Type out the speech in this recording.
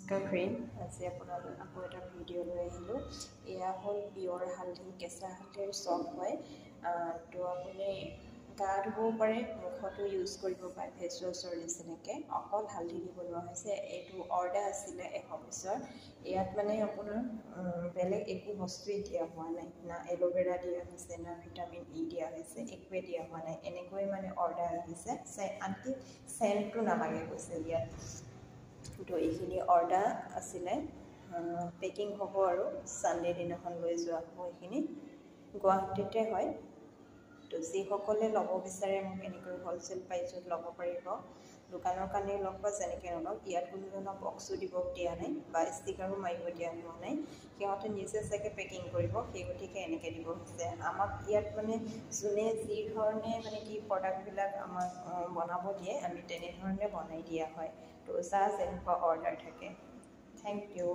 Friend, আজি আপোনালোক আকৌ এটা ভিডিঅ' লৈ আহিলোঁ। এয়া হ'ল পিয়ৰ হালধি, কেঁচা হালধিৰ চপ হয়। তো আপুনি গা ধুবও পাৰে, মুখতো ইউজ কৰিব পাৰে ফেচ ৱাছৰ নিচিনাকৈ। অকল হালধি দি বনোৱা হৈছে। এইটো অৰ্ডাৰ আছিলে 100 পিছৰ। ইয়াত মানে আপোনাৰ বেলেগ একো বস্তুৱেই দিয়া হোৱা নাই, না এল'ভেৰা দিয়া হৈছে, না ভিটামিন ই দিয়া হৈছে, একোৱে দিয়া হোৱা নাই। এনেকৈ মানে অৰ্ডাৰ আহিছে। আনকি চেণ্টটো নালাগে কৈছে ইয়াত। তো এইখিনি অৰ্ডাৰ আছিলে, পেকিং হ'ব আৰু ছানডে দিনাখন লৈ যোৱা হ'ব। এইখিনি গুৱাহাটীতে হয়। তো যিসকলে ল'ব বিচাৰে মোক এনেকৈ হ'লচেল প্ৰাইচত ল'ব পাৰিব। দোকানৰ কাৰণে লওক বা যেনেকৈ নলওক, ইয়াত কোনো ধৰণৰ বক্সো দিব দিয়া নাই বা ষ্টিকাৰো মাৰিব দিয়া হোৱা নাই। সিহঁতে নিজে চাগে পেকিং কৰিব, সেই গতিকে এনেকৈ দিব হৈছে। আমাক ইয়াত মানে যোনে যি ধৰণে মানে কি প্ৰডাক্টবিলাক আমাক বনাব দিয়ে, আমি তেনেধৰণে বনাই দিয়া হয়। তো যেনেকুৱা অৰ্ডাৰ থাকে। Thank U.